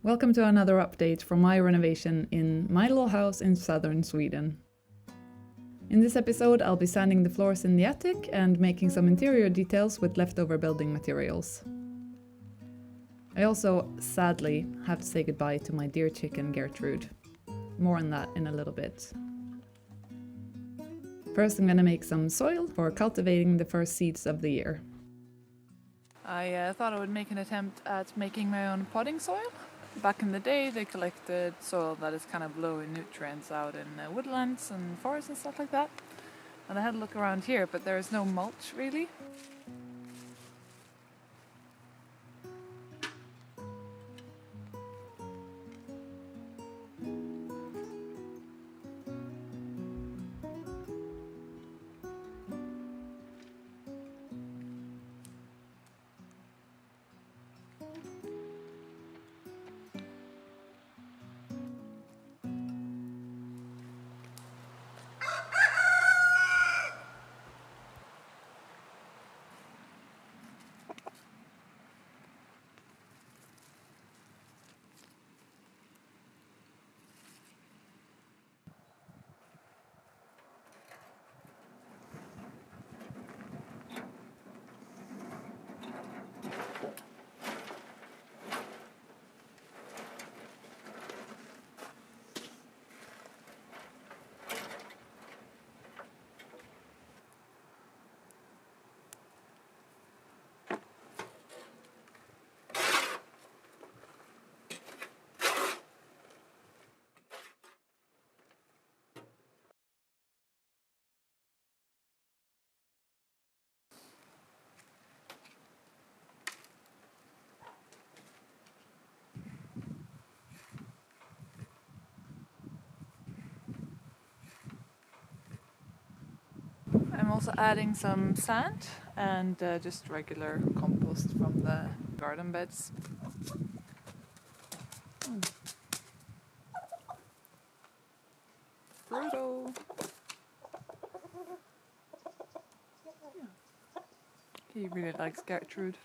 Welcome to another update from my renovation in my little house in southern Sweden. In this episode I'll be sanding the floors in the attic and making some interior details with leftover building materials. I also, sadly, have to say goodbye to my dear chicken Gertrude. More on that in a little bit. First I'm gonna make some soil for cultivating the first seeds of the year. I thought I would make an attempt at making my own potting soil. Back in the day they collected soil that is kind of low in nutrients out in woodlands and forests and stuff like that. And I had a look around here, but there is no mulch really. I'm also adding some sand and just regular compost from the garden beds. Frodo! Yeah. He really likes Gertrude.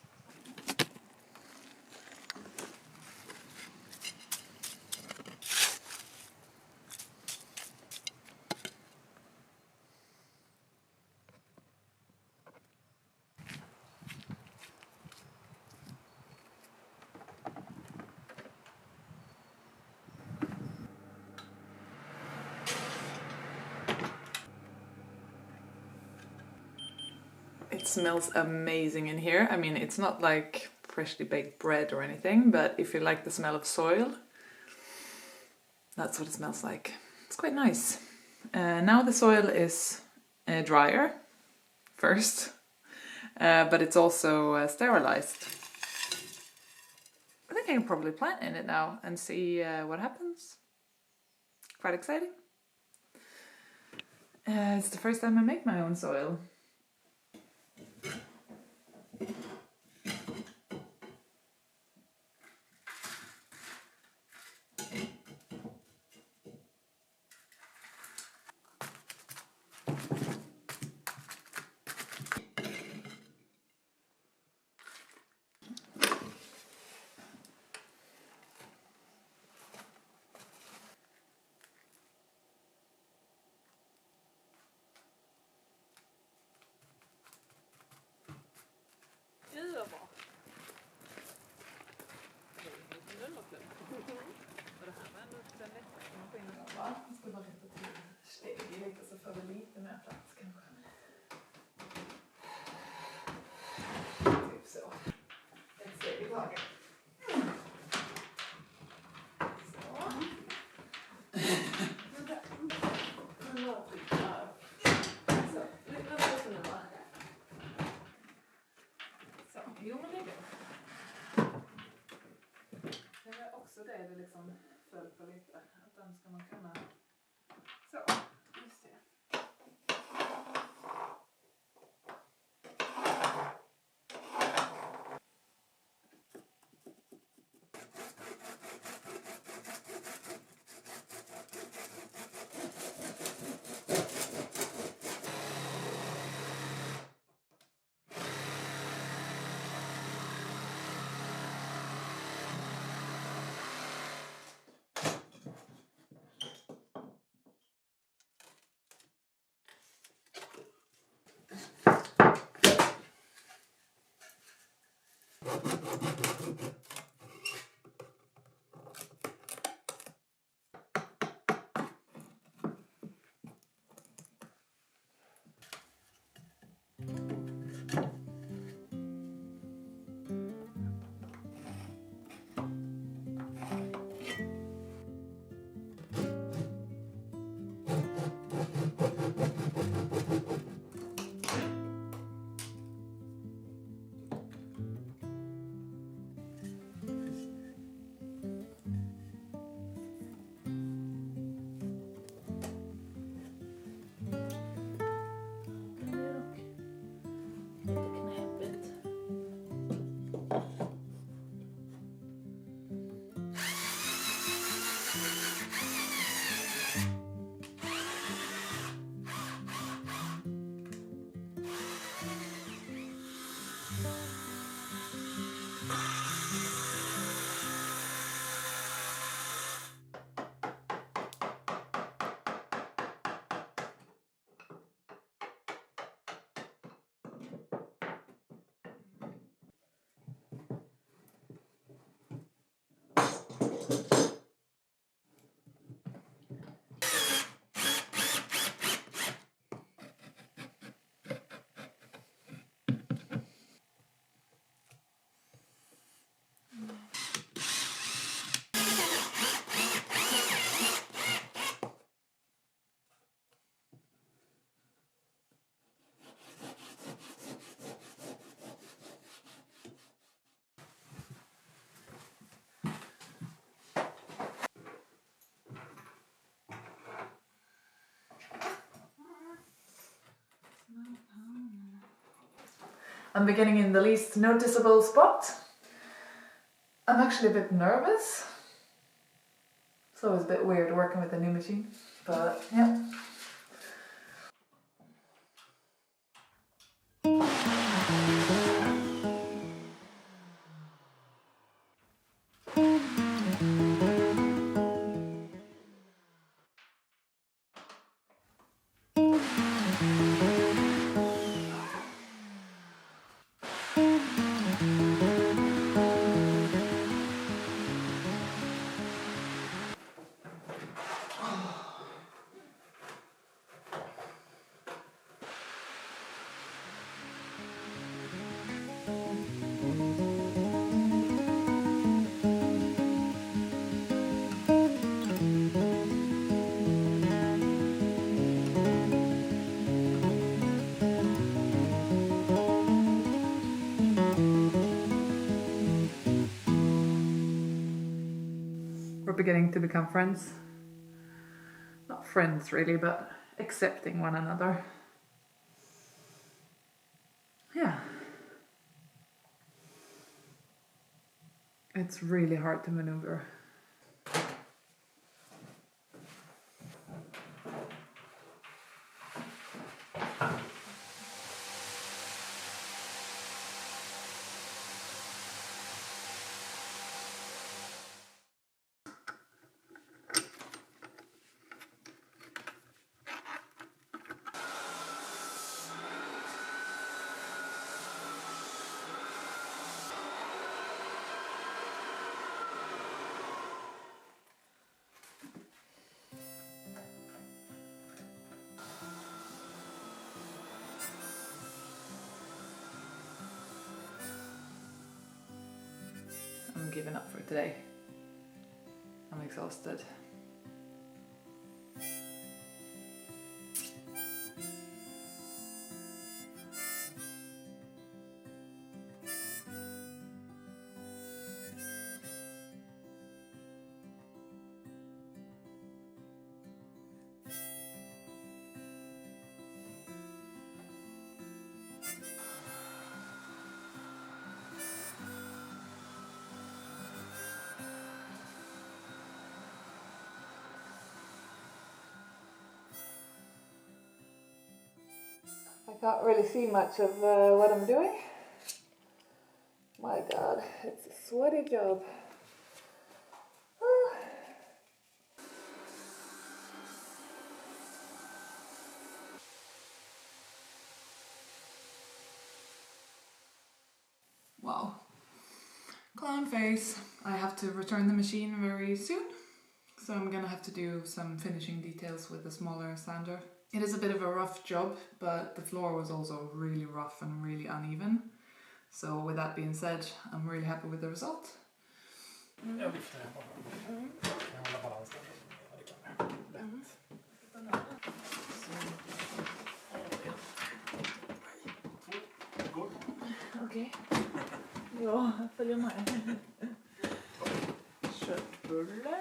It smells amazing in here. I mean, it's not like freshly baked bread or anything, but if you like the smell of soil, that's what it smells like. It's quite nice. Now the soil is drier first, but it's also sterilized. I think I can probably plant in it now and see what happens. Quite exciting. It's the first time I make my own soil. Så det är det liksom föll på lite, att den ska man kunna, så, just det. I'm beginning in the least noticeable spot. I'm actually a bit nervous. It's always a bit weird working with a new machine, but yeah. We're beginning to become friends. Not friends really, but accepting one another. Yeah. It's really hard to maneuver. I'm giving up for today. I'm exhausted. I can't really see much of what I'm doing. My God, it's a sweaty job. Wow. Clown face. I have to return the machine very soon, so I'm gonna have to do some finishing details with a smaller sander. It is a bit of a rough job, but the floor was also really rough and really uneven. So with that being said, I'm really happy with the result. Jag viftar här bara. Kan jag hålla balansen? Ja, det kan jag. Lätt. Okej. Ja, jag följer med. Köttbulle.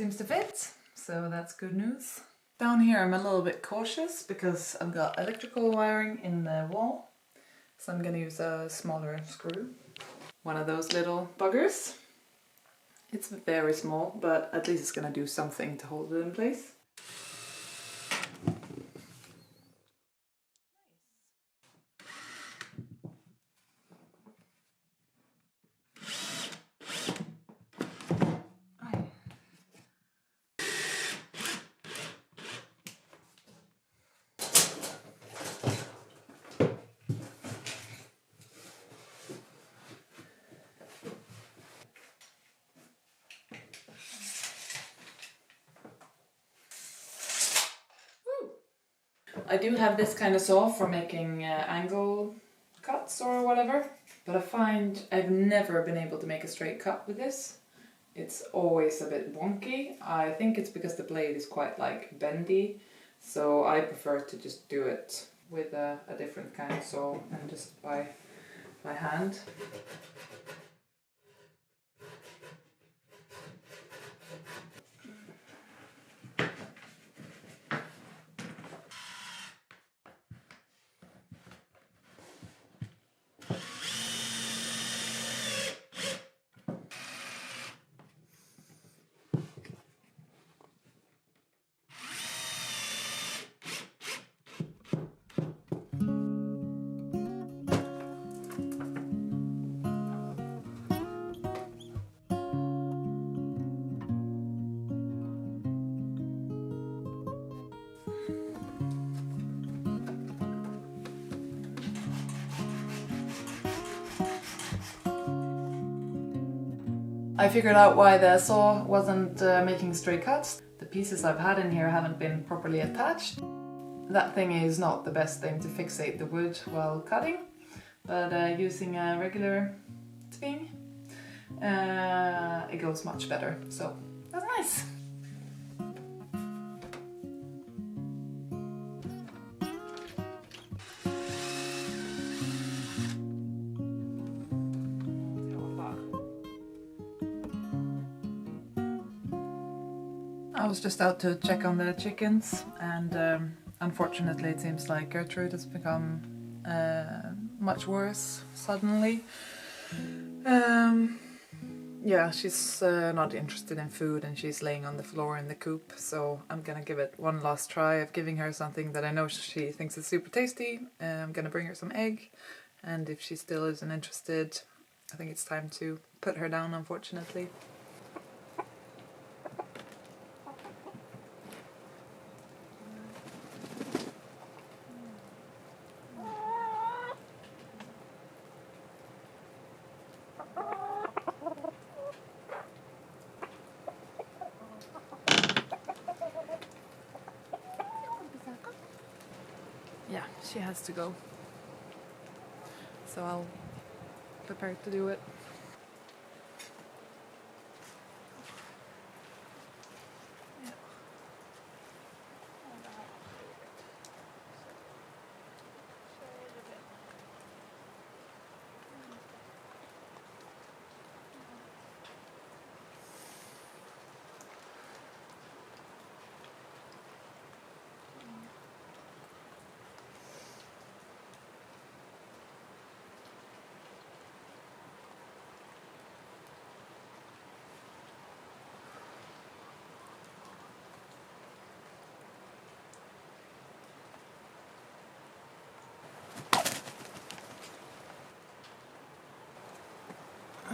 Seems to fit, so that's good news. Down here I'm a little bit cautious because I've got electrical wiring in the wall, so I'm gonna use a smaller screw. One of those little buggers. It's very small, but at least it's gonna do something to hold it in place. I do have this kind of saw for making angle cuts or whatever, but I find I've never been able to make a straight cut with this. It's always a bit wonky. I think it's because the blade is quite like bendy, so I prefer to just do it with a different kind of saw and just by hand. I figured out why the saw wasn't making straight cuts. The pieces I've had in here haven't been properly attached. That thing is not the best thing to fixate the wood while cutting, but using a regular thing, it goes much better, so that's nice. I was just out to check on the chickens, and unfortunately it seems like Gertrude has become much worse suddenly. Yeah, she's not interested in food and she's laying on the floor in the coop, so I'm gonna give it one last try of giving her something that I know she thinks is super tasty. I'm gonna bring her some egg, and if she still isn't interested, I think it's time to put her down, unfortunately. Yeah, she has to go. So I'll prepare to do it.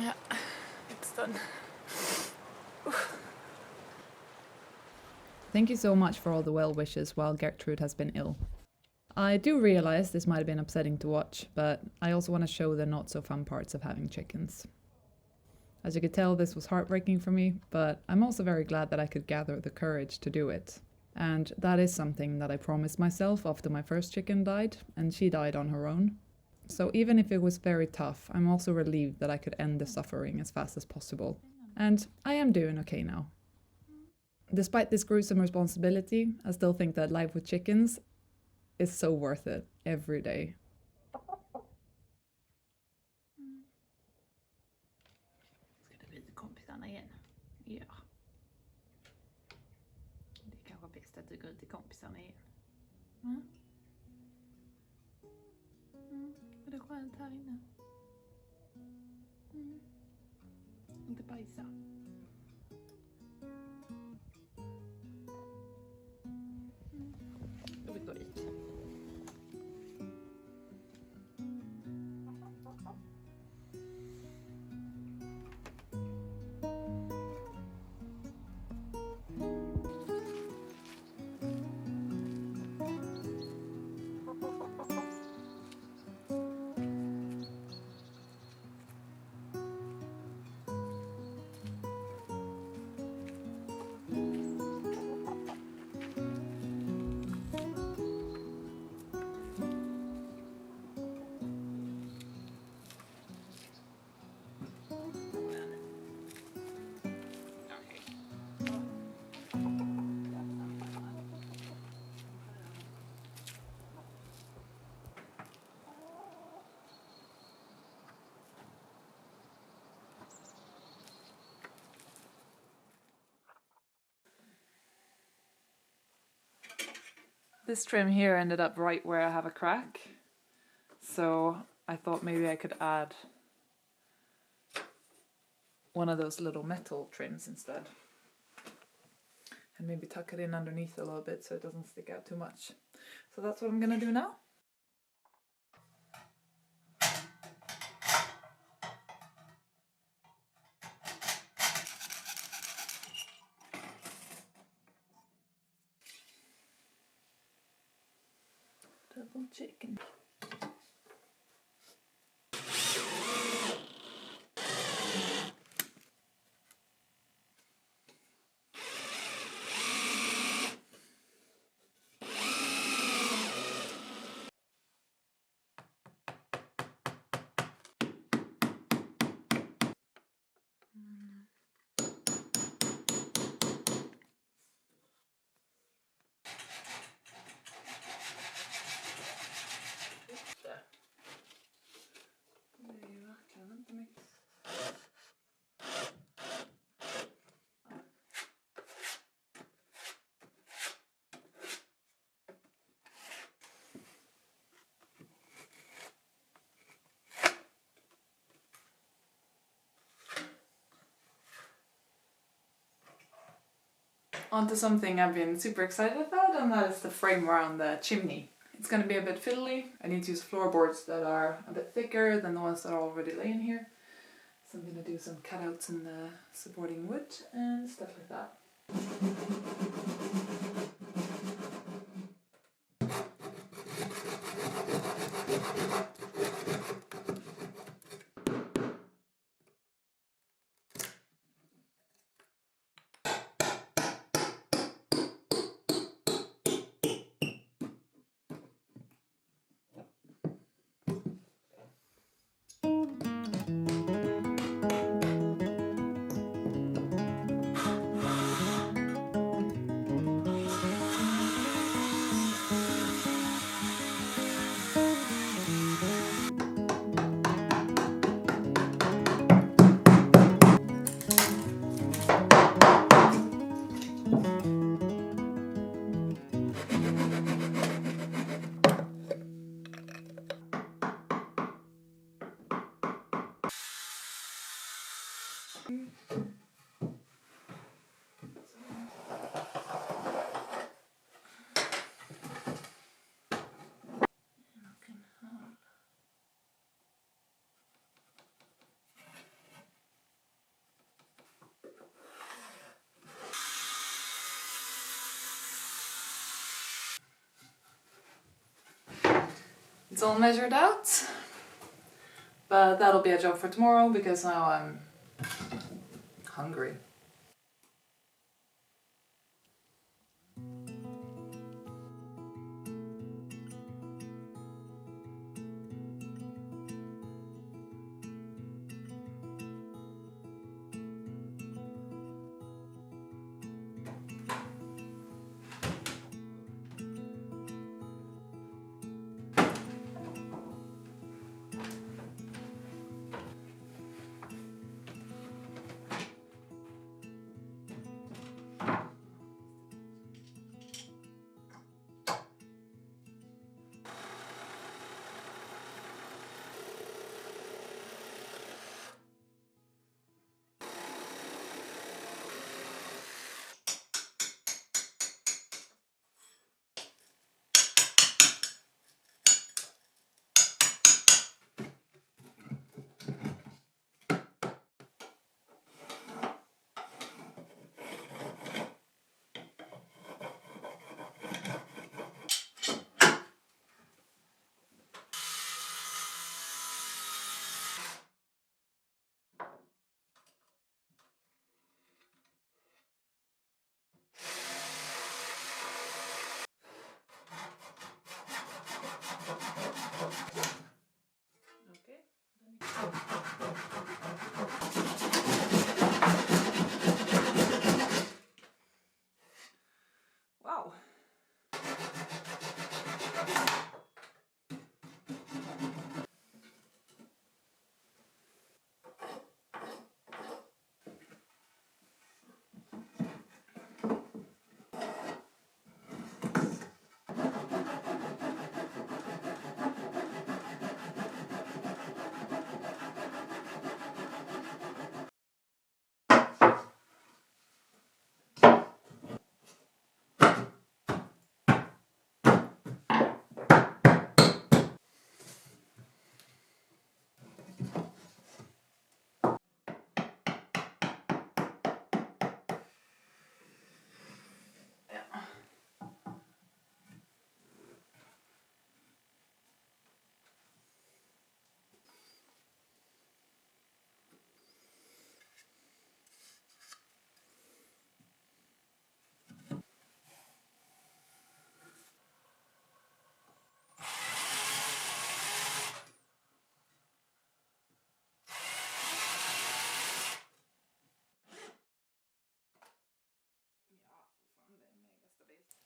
Yeah, it's done. Thank you so much for all the well wishes while Gertrude has been ill. I do realize this might have been upsetting to watch, but I also want to show the not so fun parts of having chickens. As you could tell, this was heartbreaking for me, but I'm also very glad that I could gather the courage to do it. And that is something that I promised myself after my first chicken died, and she died on her own. So even if it was very tough, I'm also relieved that I could end the suffering as fast as possible. And I am doing okay now. Despite this gruesome responsibility, I still think that life with chickens is so worth it every day. Ska det bli kompisarna igen? Ja. att du går ut till kompisarna igen. Mm. Är det skönt här inne? Inte bajsa. Då vi går dit. This trim here ended up right where I have a crack, so I thought maybe I could add one of those little metal trims instead, and maybe tuck it in underneath a little bit so it doesn't stick out too much. So that's what I'm gonna do now. Double chicken. Onto something I've been super excited about, and that is the frame around the chimney. It's going to be a bit fiddly. I need to use floorboards that are a bit thicker than the ones that are already laying here. So I'm going to do some cutouts in the supporting wood and stuff like that. It's all measured out, but that'll be a job for tomorrow because now I'm hungry.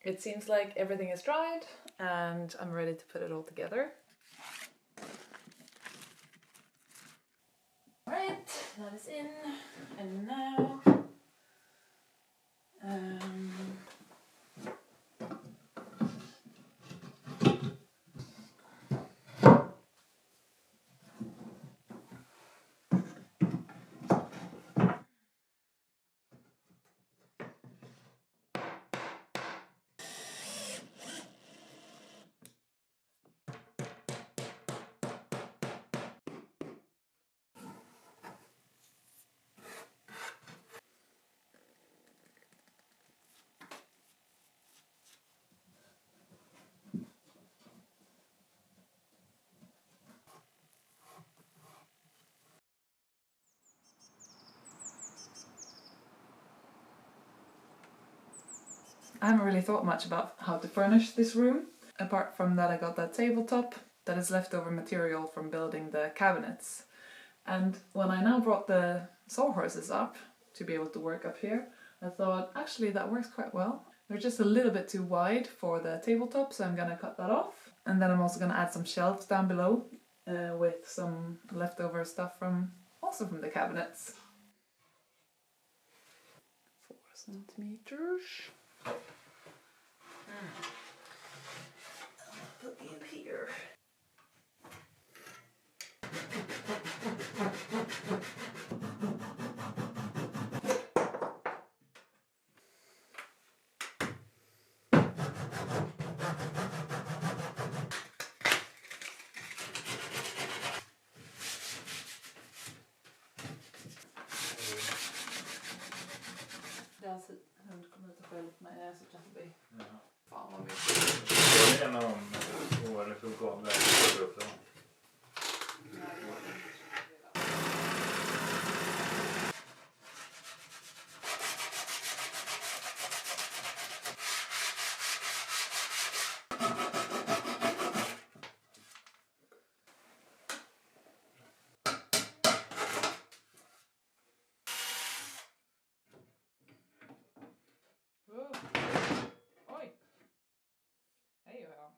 It seems like everything is dried and I'm ready to put it all together. Alright, that is in, and now I haven't really thought much about how to furnish this room, apart from that I got that tabletop that is leftover material from building the cabinets. And when I now brought the sawhorses up to be able to work up here, I thought actually that works quite well. They're just a little bit too wide for the tabletop, so I'm gonna cut that off. And then I'm also gonna add some shelves down below with some leftover stuff also from the cabinets. 4 centimeters. Put you here. Jag kommer inte själv med det så kan det bli. Ja. Fan vad mycket. Det är en om året som gav vägen upp då. Oj! Hej och ja.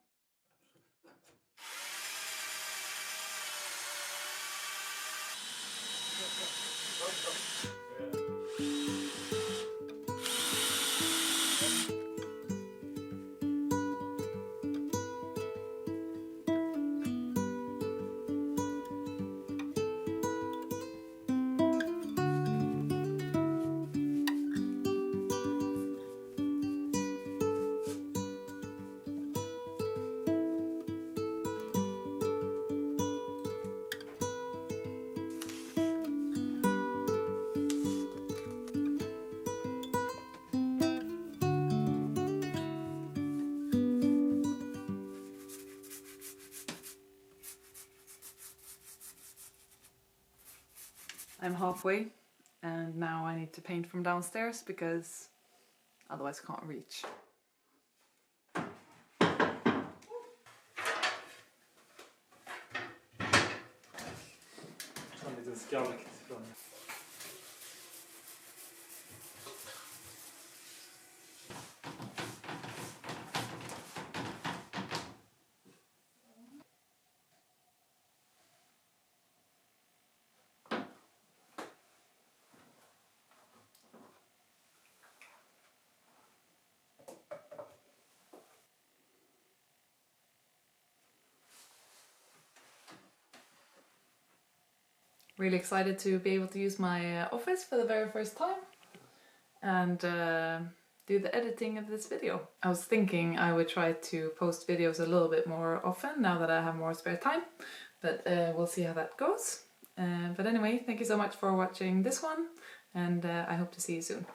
I'm halfway and now I need to paint from downstairs because otherwise I can't reach. En liten skalk från. Really excited to be able to use my office for the very first time and do the editing of this video. I was thinking I would try to post videos a little bit more often now that I have more spare time, but we'll see how that goes. But anyway, thank you so much for watching this one and I hope to see you soon.